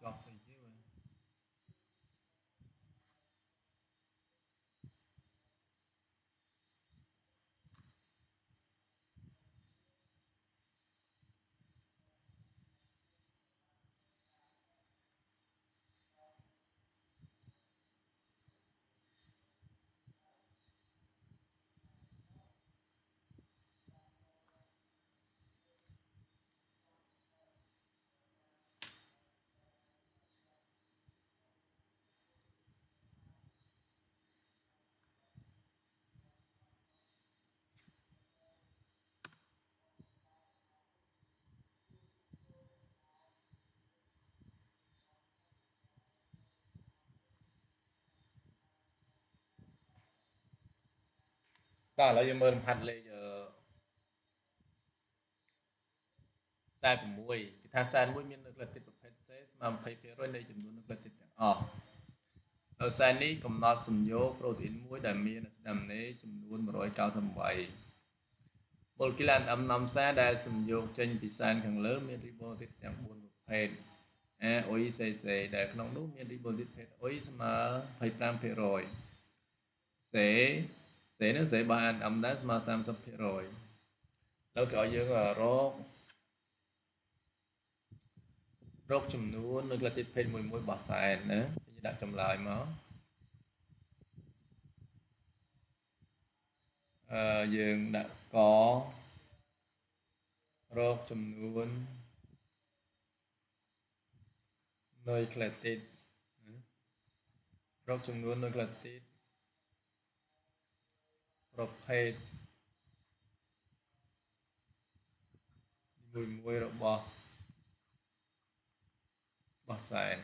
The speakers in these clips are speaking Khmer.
ជាប់ស្អីទេបើតោះឥឡូវយើងមើលលំហាត់លេខ46គេថា41មាននុក្លេអ៊ីតប្រភេទ C ស្មើ20%នៃចំនួននុក្លេអ៊ីតទាំងអស់ហើយសែននេះកំណត់សំយោគប្រូតេអ៊ីនមួយដែលមានស្នាមណេចំនួន198ម៉ូលេគុលអានំសារដែលសំយោគចេញពីសែនខាងលើមានរីបូនទីតទាំង4ប្រភេទ A OI CC ដែលក្នុងនោះមានរីបូនទីតភេទ OI ស្មើ 25% C នឹង C របស់ ANM ដែរស្មើ 30%แล้วគេឲ្យយើងរកចំនួននុក្លេអ៊ីតភេទមួយរបស់សែនណាយើងដាក់ចម្លើយមកយើងដាក់ករកចំនួននុក្លេអ៊ីតរកចំនួននុក្លេអ៊ីតប្រភេទមួយរបស់សែន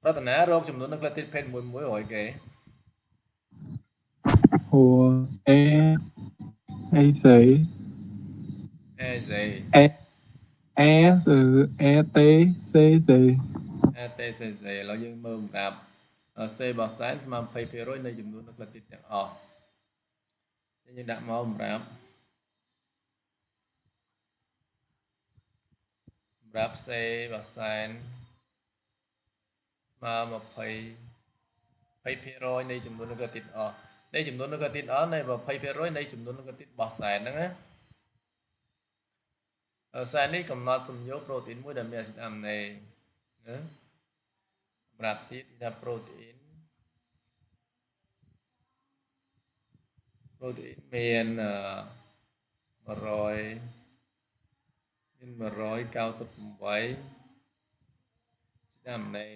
រតនារកចំនួននុក្លេអ៊ីតភេទមួយឲ្យគេA A gì A gì A từ A T C gì A T C C ឥឡូវយើងមើលសម្រាប់ C របស់សែនស្មើ20%នៃចំនួននុក្លេអ៊ីតទាំងអស់យើងដាក់មកសម្រាប់ C របស់សែនស្មើ20%នៃចំនួននុក្លេអ៊ីតអស់នៃចំនួននុក្លេអ៊ីតអស់នៃ20%នៃចំនួននុក្លេអ៊ីតរបស់សែនហ្នឹងណាសែននេះកំណត់សំយោគប្រូតេអ៊ីនមួយដែលមានអាស៊ីតអាមីណេណាសម្រាប់ទៀតគេថាប្រូតេអ៊ីនមាន198អាមីណេ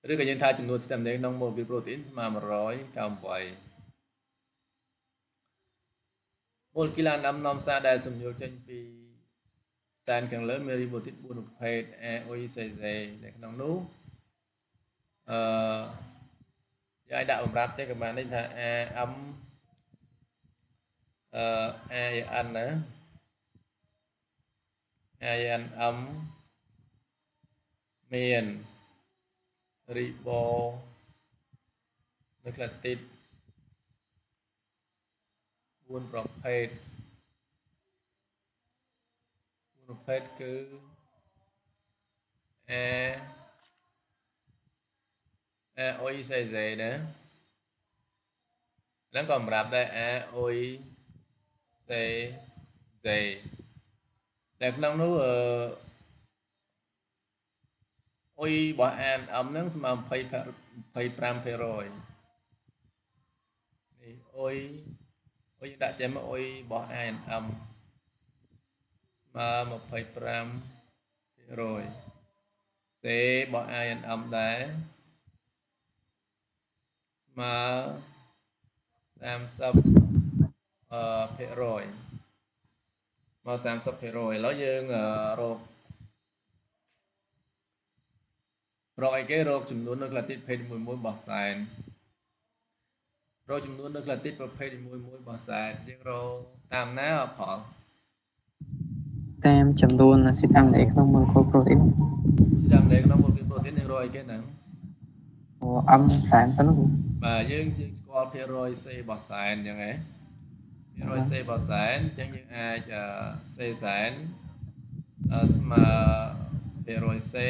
ឬក៏យើងថាចំនួនអាស៊ីតអាមីណេក្នុងម៉ូលេគុលប្រូតេអ៊ីនស្មើ198ម៉ូលេគុលអានំនាំសារដែលសំយោគចេញពីសែនខាងលើមានរីបូទីត4ប្រភេទ AOICZ នៅក្នុងនោះយើងអាចដាក់បំរាប់ចេះក៏បាននេះថា AM AN ណា ANM មានរីបូនុក្លេអ៊ីត4ប្រភេទគឺ AOICZ ណាហ្នឹងក៏សម្រាប់ដែរ AOICZ តែក្នុងនោះអ៊ុយរបស់ ANM ហ្នឹងស្មើ25%នេះអ៊ុយយើងដាក់ចេញមកអ៊ុយរបស់ ANM ស្មើ25%C របស់ ANM ដែរស្មើ30%អ ភាគរយមក30%ឥឡូវយើងរករកអីគេរកចំនួននៅក្លាទីតភេទមួយរបស់សែនរកចំនួននៅក្លាទីតប្រភេទមួយរបស់សែនយើងរកតាមណាផល តាមចំនួនអាស៊ីតអាមីណូក្នុងម៉ូលេគុលប្រូតេអ៊ីន ចាំតែក្នុងម៉ូលេគុលប្រូតេអ៊ីនយើងរកអីគេហ្នឹង អំសែនសិនគ្រូ បាទយើងស្គាល់ភាគរយ C របស់សែនអញ្ចឹងហ៎ភាគរយ C របស់សែនអញ្ចឹងយើងអាច C សែនស្មើភាគរយ C យើ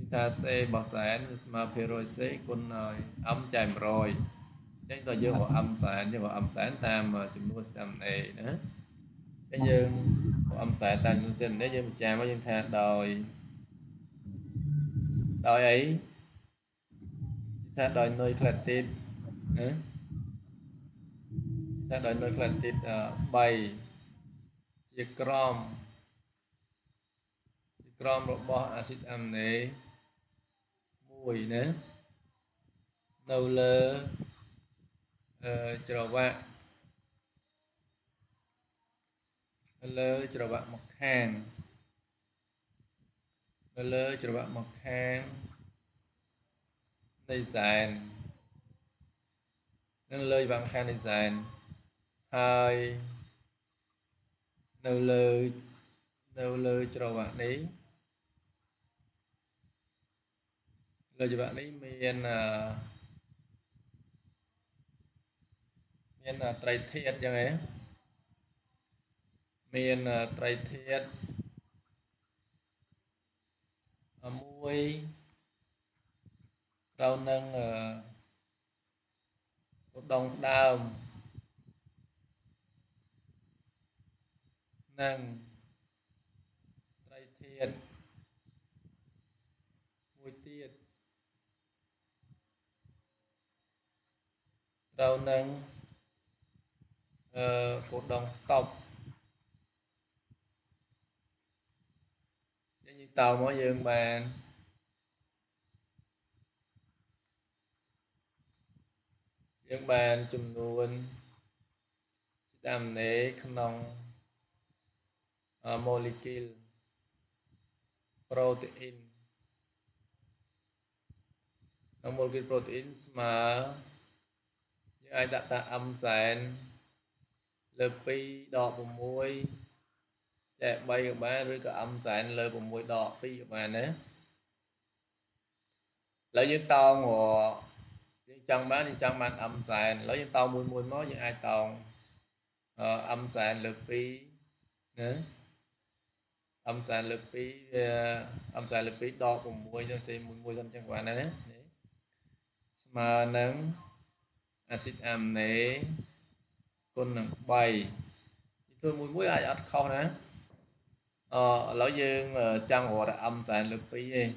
ងថា C របស់សែនវាស្មើភាគរយ C គុណឲ្យ m ចែក100អញ្ចឹងតើយើងរក m សែនយើងរក m សែនតាមចំនួន CMA ណាអញ្ចឹងយើងរក m សែនតាមចំនួន CMA យើងបញ្ចាំមកយើងថាដោយអីថាដោយនុយក្លាទីតណាថាដោយនុយក្លាទីត3ជាក្រមរបស់អាស៊ីតអាមីណេមួយណានៅលើច្រវាក់មកខាងនៅលើច្រវាក់មកខាងនៃសែននៅលើច្រវាក់មកខាងនៃសែនហើយនៅលើច្រវាក់នេះលើច្រវាក់នេះមានត្រីធាតុអញ្ចឹងហ៎មានត្រីធាតុមួយត្រូវនឹងដងដើមនិងត្រីធាតុមួយទៀតត្រូវនឹងកូដងស្តុបយើងតើមកយើងបានចំនួនតាមនេះក្នុងម៉ូលេគុលប្រូតេអ៊ីនក្នុងម៉ូលេគុលប្រូតេអ៊ីនស្មើយើងអាចដាក់ថា m សែនលើ2ដក6ចែក3ក៏បានឬក៏ m សែនលើ6ដក2ក៏បានណាឥឡូវយើងតោងយើងចង់បាន m សែនឥឡូវយើងតោងមួយមកយើងអាចតោងm សែនលើ2ណា m សែនលើ2វា m សែនលើ2ដក6យើងសេមួយសិនចឹងបានណានេះស្មើនឹងអាស៊ីតអាមីណេគុណនឹង3ធ្វើមួយអាចអត់ខុសណាឥឡូវយើងចង់រកតែ m សែនលើ2ឯង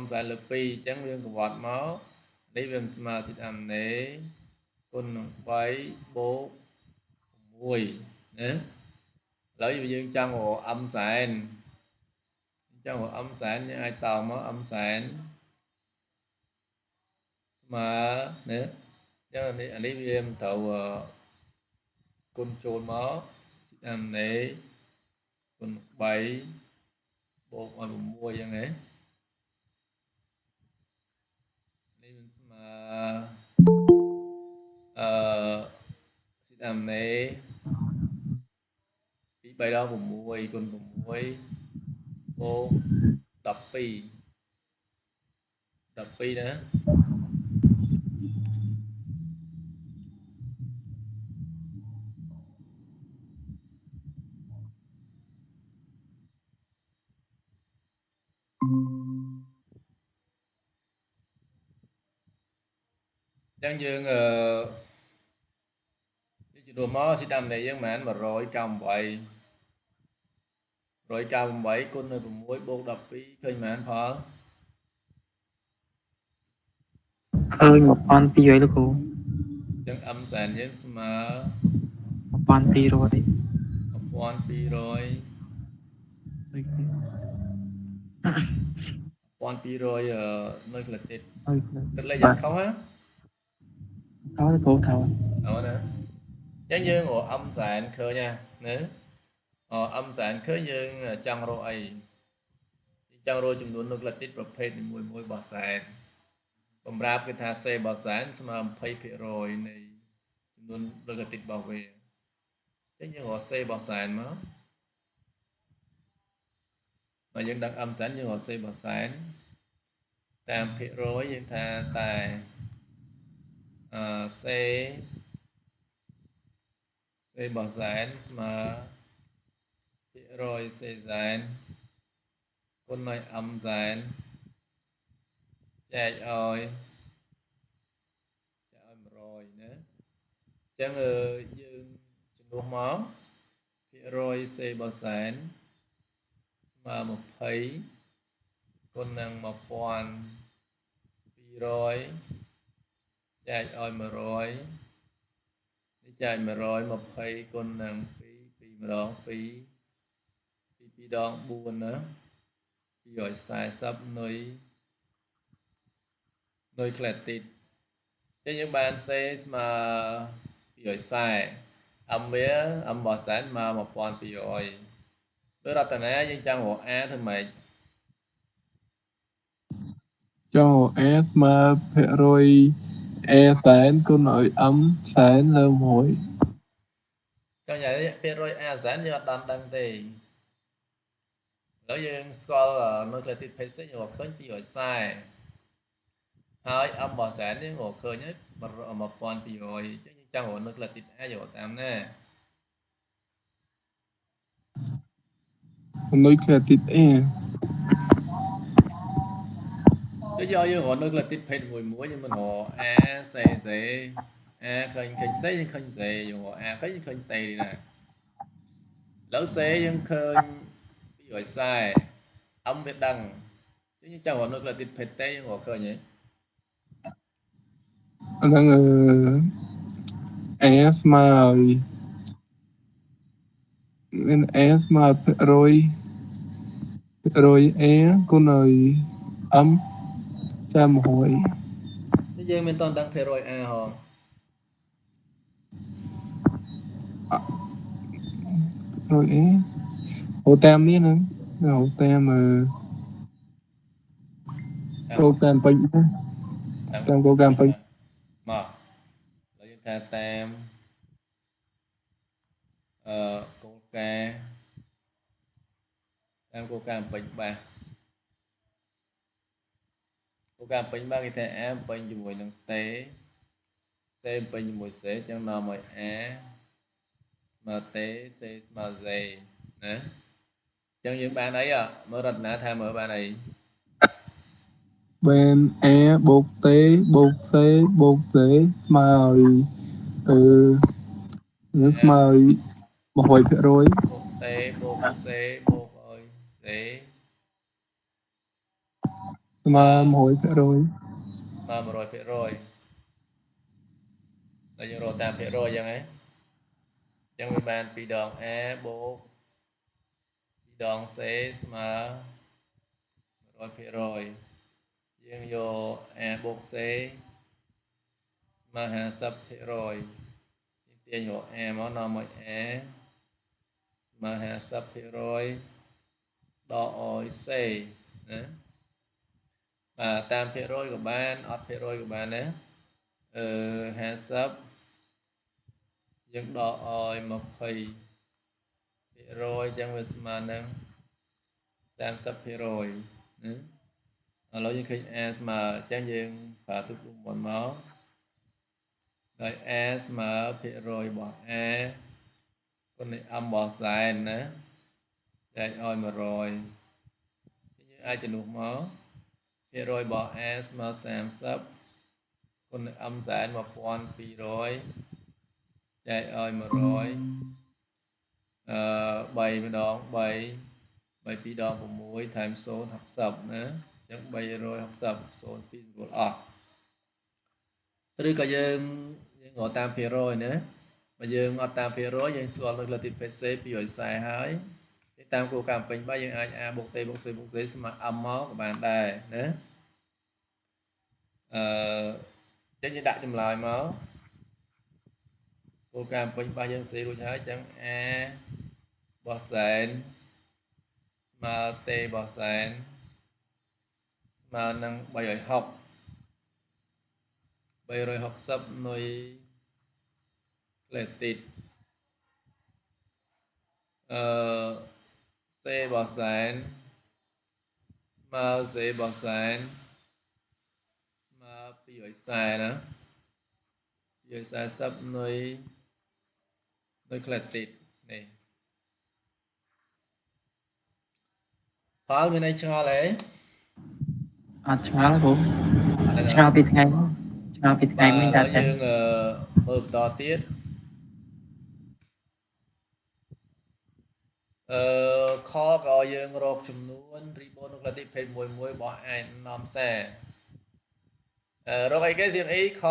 m សែនលើ2អញ្ចឹងយើងកវត្តមកនេះវាស្មើអាស៊ីតអាមីណេគុណនឹង3បូក6ណាឥឡូវយើងចង់រក m សែនយើងអាចតមក m សែនស្មើណាចឹងអានេះវាមិនត្រូវគុណចូលមកស៊ីតាមនេះគុណ3បូកឲ្យ6ចឹងហ៎នេះវាស្មើស៊ីតាមនេះពី3ដល់6គុណ6បូក12ណាចឹងយើងជំនួសមកស៊ីតាមនេះយើងប្រហែល198គុណនៅ6បូក12ឃើញប៉ុន្មានផលឃើញ1200លោកគ្រូចឹង m សែនយើងស្មើ1200នៅក្លាទីតគិតលេខយ៉ាងខុសហ៎ tháo thì cô tháo nè chẳng dương ngộ âm sản khơi nha nữa âm sản khơi dương chẳng rồi ấy chẳng rồi chúng luôn được là tíchประเภทmùi mùi bỏ sảnผมรับคือทาเซบอสารสมาเพย์เพโรยในจำนวนเรื่องติดบอกเวจะยังหัวเซบอสารมั้งmàยังดักâm sảnยังหัวเซบอสารตามเพโรยยังทาแต่เซบอสารสมาเพโรยเซสารคนในâm sản ចែកឲ្យ100ណាចឹងយើងចំនួនមកភាគរយសេបសែនស្មើ20គុណនឹង1200ចែកឲ្យ100នេះចែក120គុណនឹង2 2ម្ដង2 2ដង4ណា240នុយក្លែតិតចឹងយើងបានសេស្មើ240អំវាអំបោះសែនមក1200ដោយរតនាយើងចង់រក A ធ្វើម៉េច cho S mà hệ rồi E sản cô nội âm sản lơ mũi ចង់និយាយភាគរយ A សែនយើងអត់ដល់ដឹងទេឥឡូវយើងស្គាល់នៅក្លែតិត phase យើងរកឃើញ240ហើយអំបោះសែនយើងរកឃើញហើយ1200ចឹងយើងចង់រកនៅក្លែតិត A យើងរកតាមណា nuôi kẹt tít E គឺយកយើងរកនៅក្លែតិត phase មួយយើងមិនរក A សេ A ឃើញសេយើងឃើញសេយើងរក A ឃើញតេទីណាឥឡូវសេយើងឃើញ240អំវាដឹងចឹងយើងចង់រកនៅក្លែតិត phase តេយើងរកឃើញហី đang S mà nên S mà rồi E cô nội âm cha mũi នេះយើងមិនតន់ដឹងភាគរយ A ហង rồi E hồ tam đi nữa hồ tam mà cô tam bình tam cô tam bình មកហើយយើងថាតាមគោលការណ៍តាមគោលការណ៍ពេញបាសគោលការណ៍ពេញបាសគេថា A ពេញជាមួយនឹងតេ C ពេញជាមួយ C ចឹងនាំឲ្យ A ស្មើតេ C ស្មើ Z ណាចឹងយើងបានអីមើលរតនាថាមើលបានអី bên E bột T bột C bột C smile nó smile một hồi phải rồi បូក T បូក C បូកឲ្យ C smile một hồi phải rồi ស្មើ100%ដល់យើងរកតាមភាគរយចឹងហ៎ចឹងវាបាន2ដង A បូក2ដង C ស្មើ100%យើងយក A បូក C ស្មើ50%យើងទាញរក A មកនាំឲ្យ A ស្មើ50%ដកឲ្យ C ណាបាទតាមភាគរយក៏បានអត់ភាគរយក៏បានដែរ50យើងដកឲ្យ20%ចឹងវាស្មើនឹង30%ណាឥឡូវយើងឃើញ A ស្មើចឹងយើងប្រើទូកមុនមកដោយ A ស្មើភាគរយរបស់ A គុណនឹង m របស់សែនណាចែកឲ្យ100យើងអាចចំនួនមកភាគរយរបស់ A ស្មើ30គុណនឹង m សែន1200ចែកឲ្យ100 3 ម្ដង 3 2ដង6ថែម0 60ណាអញ្ចឹង360 0 2ស្រួលអស់ឬក៏យើងរកតាមភាគរយណាបើយើងអត់តាមភាគរយយើងស្គាល់នៅលើទី PC 240ហើយតាមគោលការណ៍ពេញបើយើងអាច A បូក T បូក C បូក C ស្មើ M មកក៏បានដែរណាចឹងយើងដាក់ចម្លើយមក គោលការណ៍ពេញរបស់យើងសេរួចហើយចឹង a របស់សែនស្មើ t របស់សែនស្មើនឹង360នុយក្លេទីតc របស់សែនស្មើ c របស់សែនស្មើ240ណា240នុយក្លេទីតនេះផលមានន័យឆ្ងល់អី អត់ឆ្ងល់គ្រូឆ្ងល់ពីថ្ងៃមិញតាចេះ យើងមើលបន្តទៀតខក៏យើងរកចំនួនរីបូនូក្លេទីតភេទមួយរបស់អាយណំសារកអីគេទៀងអ៊ីខ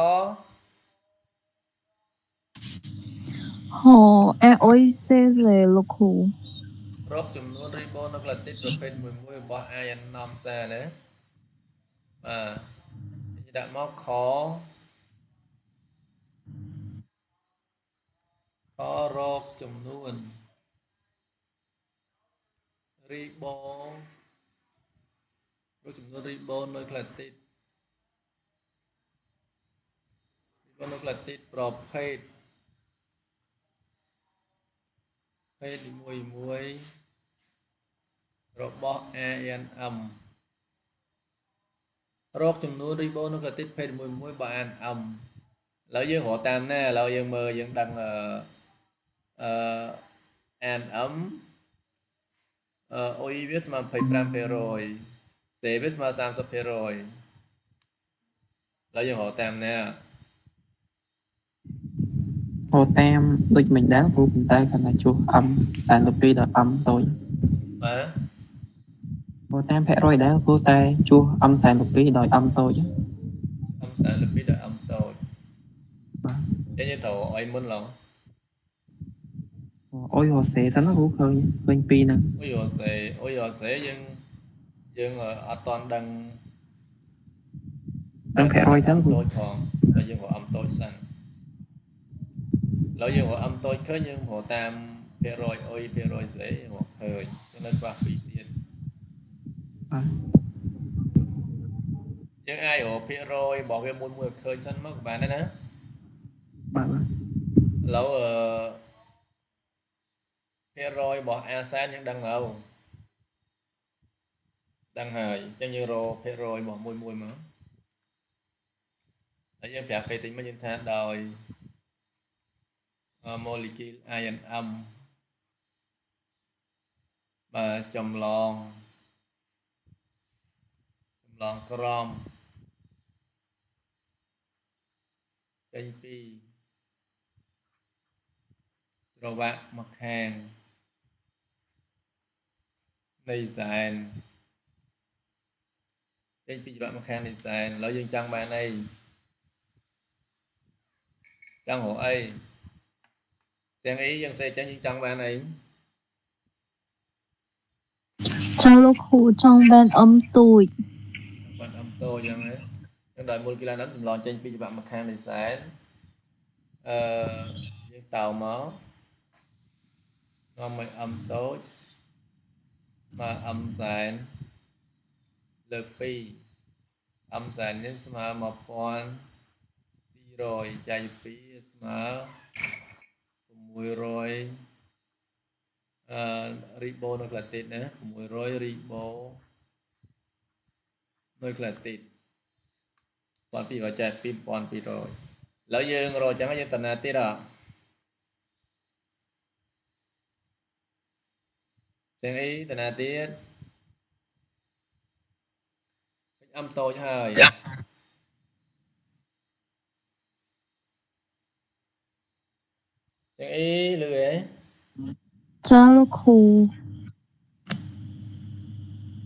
ôi xe rể lục hủ រកចំនួនរីបូនូក្លេទីតប្រភេទមួយរបស់អាយណំសារណាបាទដាក់មកខរកចំនួនរីបូនូក្លេទីតប្រភេទមួយរបស់ ANM រកចំនួនរីបូនូក្លេទីតភេទមួយរបស់ ANM ឥឡូវយើងរកតាមណាឥឡូវយើងមើលយើងដឹងANM អ៊ុយវាស្មើ 25% C វាស្មើ 30% ឥឡូវយើងរកតាមណារកតាមដូចមិញដែរគ្រូប៉ុន្តែគាត់ថាជួស m 42ដល់ m តូចបាទរកតាមភាគរយដែរគ្រូតែជួស m 42ដល់ m តូច m 42ដល់ m តូចបាទយើងត្រូវអីមុនឡងអុយរកសេសិនណាគ្រូឃើញពីរហ្នឹងអុយរកសេយើងអត់តាន់ដឹងភាគរយទៅតូចផងតែយើងរក m តូចសិនឥឡូវយើងរក m តូចឃើញយើងរកតាមភាគរយអុយភាគរយសេរកឃើញនៅច្បាស់ពីទៀតបាទយើងអាចរកភាគរយរបស់វាមួយឃើញសិនមកបានទេណាបាទឥឡូវភាគរយរបស់ A សែនយើងដឹងហើយអញ្ចឹងយើងរកភាគរយរបស់មួយមកហើយយើងប្រាប់គេតិចមកយើងថាដោយmolecule INM បាទចម្លងក្រមចេញពីច្រវាក់មកខាងនៃសែនចេញពីច្រវាក់មកខាងនៃសែនឥឡូវយើងចង់បានអីចង់រកអីទាំងអីយើងសេចេញយើងចង់បានអីcho lục hủ trong bên âm tụi បានâmតូចយ៉ាងហ្នឹងដោយមូលគីឡូហ្នឹងចម្លងចេញពីច្រវាក់មកខាងនៃសែនយើងតោមកនាំឲ្យ âm តូចស្មើ âm សែនលើក2 âm សែននេះស្មើ1200ចែកពី2ស្មើ600រីបូនូក្លេទីតណា600រីបូនូក្លេទីត1200ចែកពី1200ឥឡូវយើងរកចឹងយើងតំណាទៀតទាំងអីតំណាទៀតពេញ âm តូចហើយទាំងអីលឺអី cho lục hủ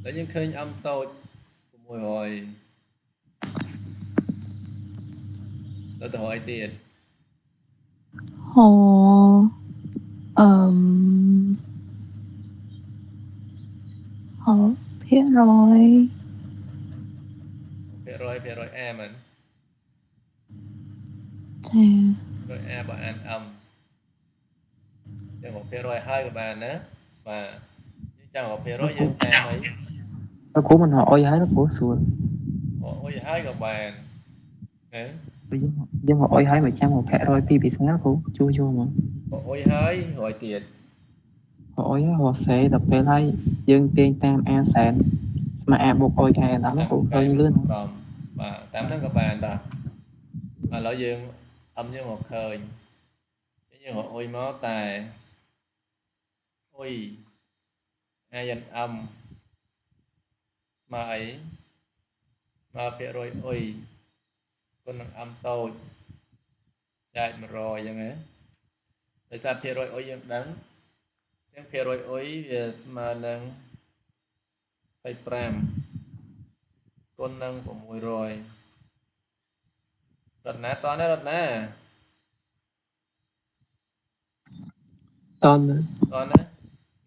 แล้วយើងឃើញ âm តូច600แล้วទៅអីទៀត hồ hồ phía rồi ភាគរយ A មែន thì ភាគរយ A របស់ ANM chẳng 1% 2 các bạn nữa và chẳng 1% លោកគ្រូ dương tam ấy លោកគ្រូមិនអុយហើយលោកគ្រូសួរ ôi 2 các bạn đấy យើងអុយហើយមិនចាំ1%ពីភាសាគ្រូជួមក ôi 2 rồi tiền អុយហើយរកសេដល់ពេលហើយយើងទាញតាម a សែនស្មើ a បូកអុយ a ដល់លោក tam គ្រូ một ឃើញ cây លឿន một ròm và tam năm các bạn đó mà nó dương âm như một khơi như một ôi máu tài ôi ai dành âm mà ấy mà phía rồi ôi con năng âm tôi chạy mà rồi vậy nghe tại sao phía rồi ôi dương đắng chẳng phía rồi ôi về mà năng phải pram con năng của mùi rồi rật ná toán đấy rật ná តន់ toán đấy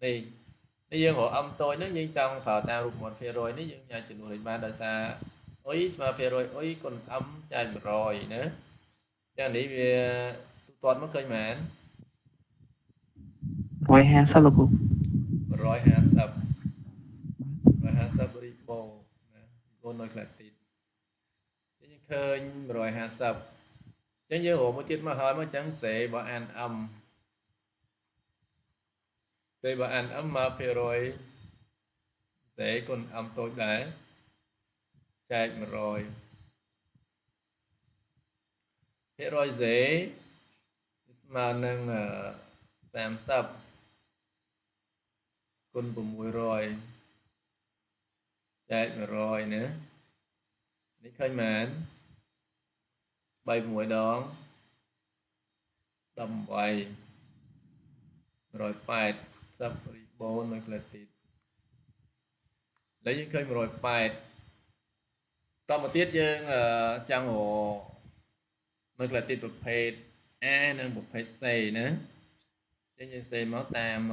đi nếu dương hộ âm tôi nếu như trong phào ta rụt một phía rồi nếu dương nhà chuyển đổi ba đời xa ôi mà phía rồi ôi còn âm chạy mà rồi nữa chẳng đi về toán mất cây màn 150លោកគ្រូ rồi hà sập ribo con nói là tịt chứ như khơi rồi hà sập chứ như hộ một tiết mà hỏi mà chẳng sẽ bỏ an âm sẽ bỏ an âm mà phía rồi sẽ còn âm tối đá chạy mà rồi thế rồi dễ mà nâng giảm sập con của mùi rồi chạy mà rồi nữa đấy khơi màn bay mũi đón đầm bay rồi phải sập ribbon nó là tịt lấy những khơi rồi phải còn một tiết dương trang hồ nó là tiết một phê a nên một phê c nữa chứ như c máu tam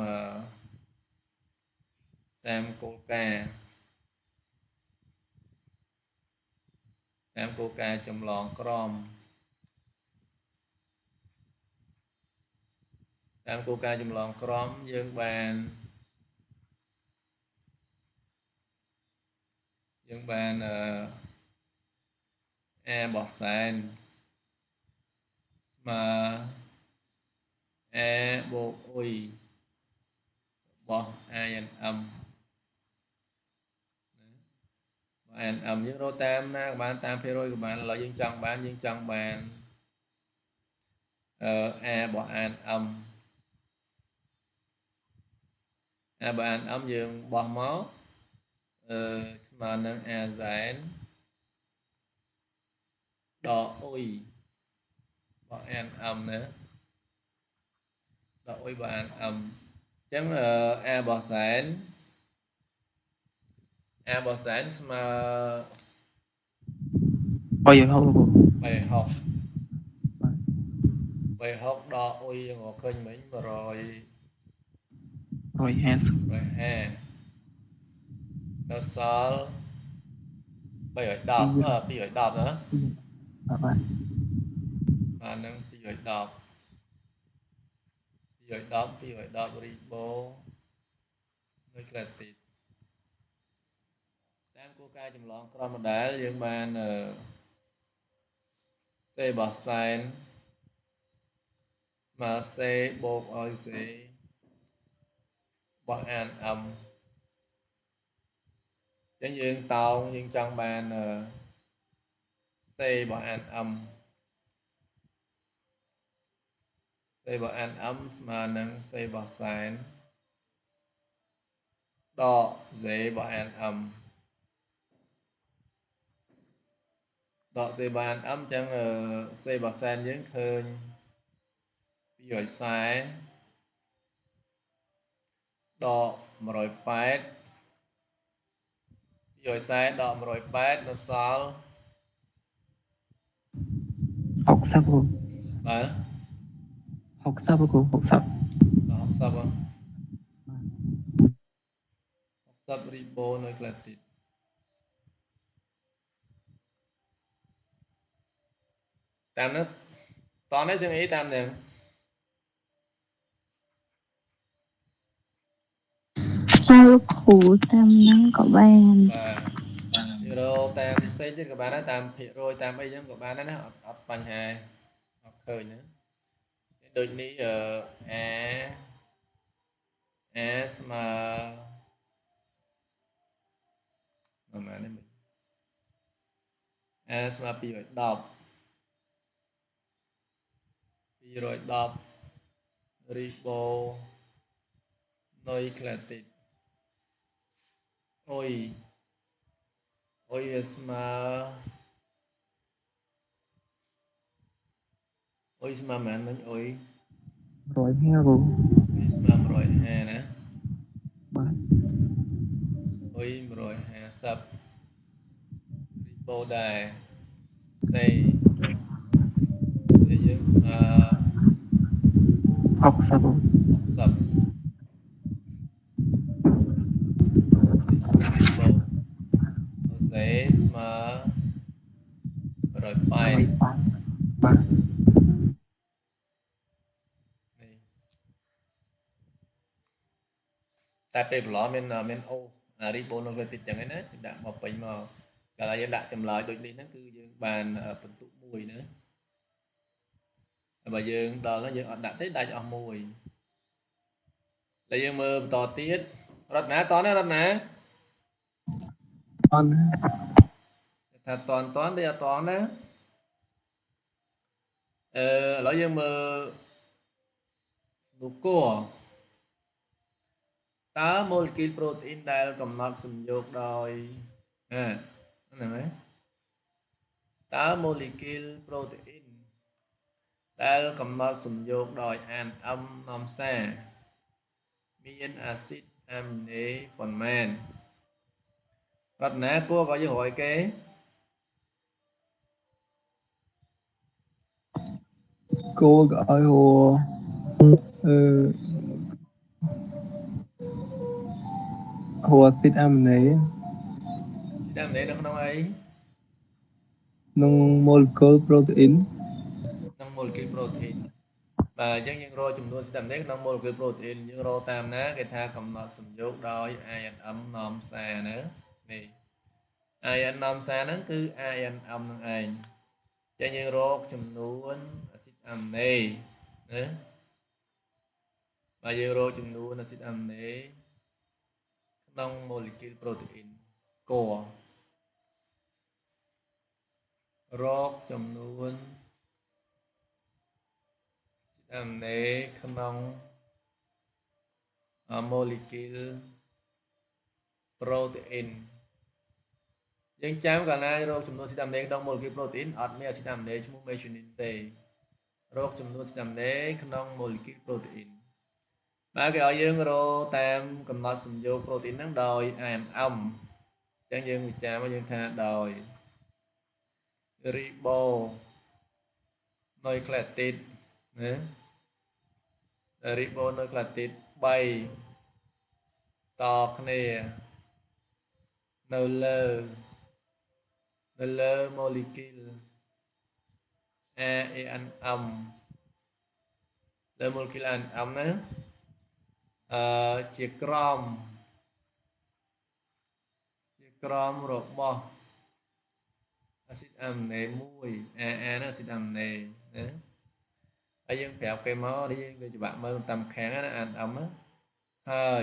tam coca tam coca trong lon crom tam coca trong lon crom dương bàn a bọt sàn mà a bộ ui bọt a dành âm bạn âm với rô tam na bạn tam phê rồi của bạn là dương chân bạn a bỏ an âm a bỏ an âm dương bỏ máu mà nâng a giãn đỏ ui bỏ an âm nữa đỏ ui bỏ an âm chấm a bỏ giãn mà អុយហើយលោកគ្រូ bài học đỏ ui ngồi kênh mình mà rồi 150 rồi ha nó sao bây giờ đọc bây giờ đọc nữa បាទ mà nâng bây giờ đọc ribo nó là tịt tam coca chùm lon crom mà đá dương ban c bỏ sign mà c bột oi c bỏ an âm chẳng dương tàu dương trong ban c bỏ an âm c bỏ an âm mà nâng c bỏ sign đỏ dễ bỏ an âm đỏ c bỏ an âm chẳng c bỏ sign dương khơi bây giờ sai đỏ mà rồi phát rồi sai đỏ mà rồi phát nó sao 60គ្រូ đấy 60លោកគ្រូ60 đó học sắp không học sắp ribo nơi là tịt tam nó toán đấy dương ý tam nè cho lúc khủ tam nắng có bàn បាទយូរ៉ូតាមផ្សេងទៀតក៏បានដែរតាមភាគរយតាមអីចឹងក៏បានដែរណាអត់បញ្ហាអត់ឃើញណាដូចនេះa ស្មើប្រហែលនេះ a ស្មើ210រីបូនុយក្លាទីតអុយវាស្មើមែនមិញអុយ 150 គ្រូ ស្មើ150ណា បាទ អុយ150រីបូដែរតែយើងស្មើ 60 60រីបូតែស្មើ180 បាទ នេះតែពេលប្រឡងមានអូរីបូនៅលើតិចចឹងឯណាដាក់មកពេញមកកាលយើងដាក់ចម្លើយដូចនេះហ្នឹងគឺយើងបានបន្ទុកមួយណាបើយើងដល់ហ្នឹងយើងអត់ដាក់ទេដាច់អស់មួយហើយយើងមើលបន្តទៀតរតនាតនទេរតនា អន់ ថាតនទេអត់តនណាឥឡូវយើងមើលនូកូតើម៉ូលេគុលប្រូតអ៊ីនដែលកំណត់សំយោគដោយហ្នឹងហើយតើម៉ូលេគុលប្រូតអ៊ីនដែលកំណត់សំយោគដោយអានអំនាំសារមានអាស៊ីតអាមីណេប៉ុន្មានរតនាគួរក៏យើងរយគេ cô gọi hồ hồ xịt âm này ស៊ីតាមនេះនៅក្នុងអី nông molecule protein ក្នុង molecule protein បាទអញ្ចឹងយើងរកចំនួនស៊ីតាមនេះក្នុង molecule protein យើងរកតាមណាគេថាកំណត់សំយោគដោយ INM នាំសារណានេះ INM នាំសារហ្នឹងគឺ INM ហ្នឹងឯងអញ្ចឹងយើងរកចំនួនអាស៊ីតអាមីណេណាបាទយើងរកចំនួនអាស៊ីតអាមីណេក្នុង molecule protein core រកចំនួនអាមីណេក្នុង molecule protein យើងចាំកាលណារកចំនួនអាស៊ីតអាមីណេក្នុង molecule protein អត់មានអាស៊ីតអាមីណេឈ្មោះ methionine ទេរកចំនួនអាស៊ីតអាមីណេក្នុង molecule protein បាទគេឲ្យយើងរកតាមកំណត់សំយោគ protein ហ្នឹងដោយ IMM អញ្ចឹងយើងវិចារមកយើងថាដោយ ribo nucleotide ណា ribo nucleotide 3តគ្នានៅលើ molecule ANM លើ molecule ANM ណាជាក្រមរបស់អាស៊ីតអាមីណេមួយ AA ណាអាស៊ីតអាមីណេណាហើយយើងប្រាប់គេមកនេះយើងវាច្បាក់មើលតាមខាងណា ANM ណាហើ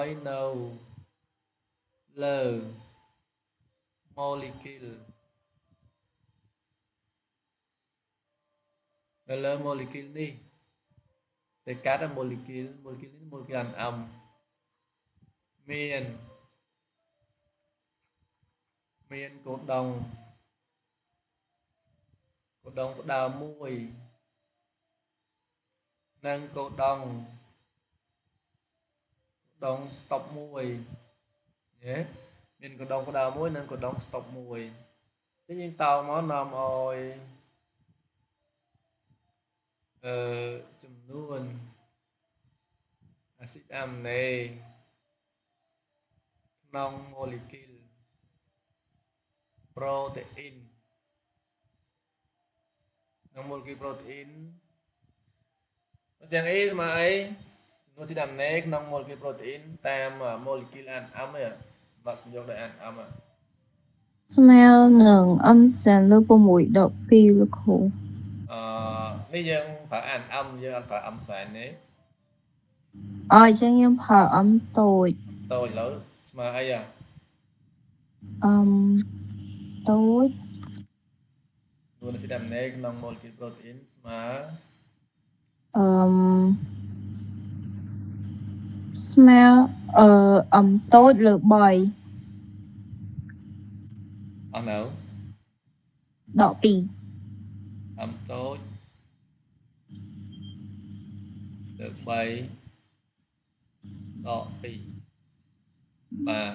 យនៅលើ molecule នេះទៅកាត់ molecule នេះ molecule ANM មានកូដុងផ្ដើមមួយនិងកូដុង stop មួយណាមានកូដុងផ្ដើមមួយនិងកូដុង stop មួយអញ្ចឹងយើងតោងមកនាំឲ្យចំនួនអាស៊ីតអាមីណេក្នុង molecule protein ក្នុង molecule protein ផ្ទាំង A ស្មើអី នោះស៊ីដាំណេក្នុងម៉ូលេគុលប្រូតេអ៊ីនតាមម៉ូលេគុលអានអំឯបាក់សំយោគដោយអានអំ smell និងអឹមសែនលើ6ដក2លោកគ្រូ នេះយើងប្រើអានអំយើងអត់ប្រើអំសែនទេ អញ្ចឹងយើងប្រើអឹមតូច តូចឥឡូវស្មើអីអា អឹមតូច នួនស៊ីដាំណេក្នុងម៉ូលេគុលប្រូតេអ៊ីនស្មើ អឹម smell អឹមតូចលើ3 អស់នៅ ដក2 អំតូចលើ3ដក2បាទ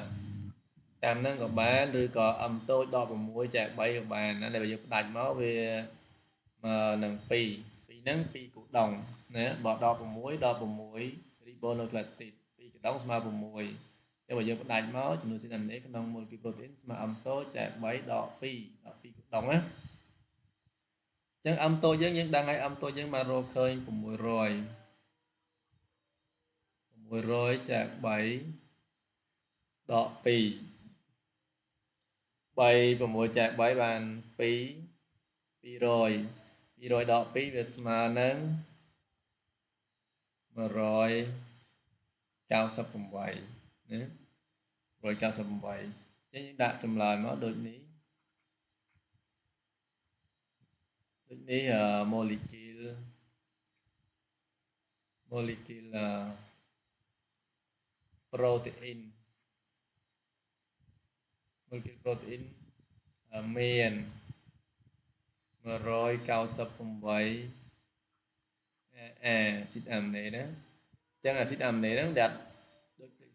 តាមហ្នឹងក៏បានឬក៏អំតូចដក6ចែក3ក៏បានណាដែលយើងផ្ដាច់មកវានឹង2ហ្នឹង2គូដុងណាបើដក6ដក6 ribonucleotide 2កដុងស្មើ6តែបើយើងផ្ដាច់មកចំនួនស៊ីណាមីកក្នុងម៉ូលេគុលប្រូតេអ៊ីនស្មើអំតូចចែក3ដក2ដក2គូដុងណាអញ្ចឹងអំតូចយើងដឹងហើយអំតូចយើងមករកឃើញ600ចែក3ដក2 3 6ចែក3បាន2 200 200ដក2វាស្មើនឹង198ណា198អញ្ចឹងយើងដាក់ចម្លើយមកដូចនេះម៉ូលេគុលប្រូតេអ៊ីនមាន198អាស៊ីតអាមីណេណាអញ្ចឹងអាស៊ីតអាមីណេហ្នឹងដាក់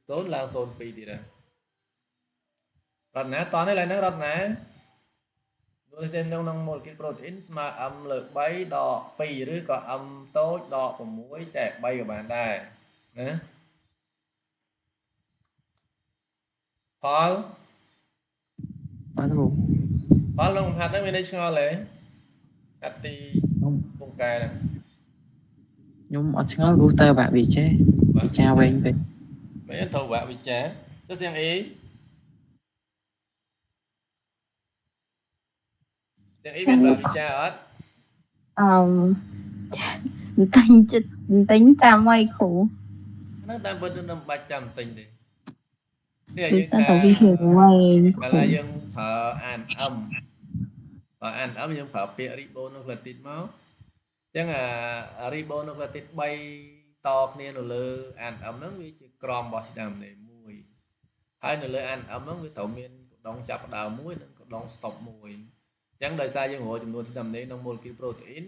ដូច0ឡើង02ទៀតហើយរតនាតនេះឡើយហ្នឹងរតនាដូចតែក្នុងម៉ូលេគុលប្រូតេអ៊ីនស្មើអឹមលើ3ដក2ឬក៏អឹមតូចដក6ចែក3ក៏បានដែរណាផល បាទគ្រូ ផលក្នុងហាត់ហ្នឹងមានន័យឆ្ងល់ទេហាត់ទីពងកែហ្នឹង ខ្ញុំអត់ឆ្ងល់គ្រូតើបាក់វាចេះវិចារវែងពេក Mấy thầu vạ bị chá Chắc xem ý Xem ý biết vạ bị chá hết អឹមតែងចិត្តតែងចាំឲ្យគ្រូ Nó đang bên trong bạch trăm tình đi គឺសិនតែវារៀងវែង Bà là dân phở an âm Phở an âm dân phở bịa ribonucleotide máu Chắc là ribonucleotide bay to kia nó lơ an âm nó vì chỉ crom bó xí đàm này mùi Hai nó lơ an âm nó vì thấu miên đóng chạp đào mũi nó đóng stop mùi Chẳng đời xa dân hộ chùm nuôi xí đàm này nó mùi kì protein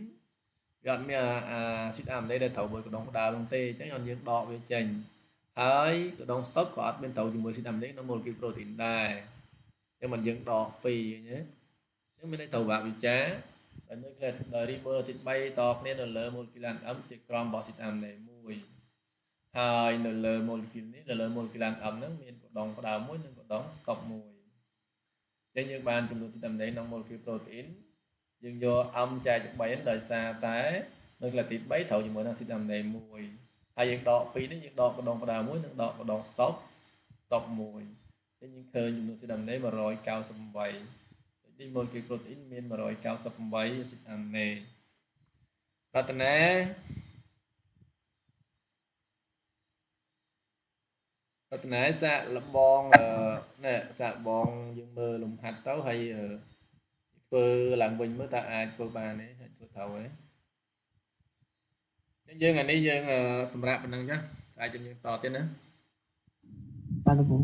Gọn mẹ xí đàm này để thấu bởi đóng đào lông tê chắc là dân đọ về chành Hai đóng stop có bên thấu chùm nuôi xí đàm này nó mùi kì protein đài Chắc mình dân đọ phì nhé Chắc mình đây thấu bạc vì chá Đời nơi là đời ribonucleotide bay to nên là lơ mùi kì làn ấm chỉ crom bó xí đàm này mùi Hai nó lơ molecule này là lơ molecule lan ẩm nó miền của đồng có đào mũi nên có đóng stop mùi trên như ban trong đồ system đấy nông molecule protein nhưng do âm trai chụp bảy đời xa tái nên là thịt bấy thầu chỉ mỗi năng system này mùi hai những đọ phí đến những đọ có đồng có đào mũi nên đọ có đồng stop mùi trên những khơi những đồ system đấy mà rồi cao sầm bảy đi molecule protein miền mà rồi cao sầm bảy system này và Thật nãy xạ là bon nè xạ bon dương mơ lùm hạt tấu hay phơ làm bình mới ta ai phơ bà này hay phơ thầu ấy dương ngày nay dương sầm rạp mình đang chắc ai cho dương to tên nữa បាទគ្រូ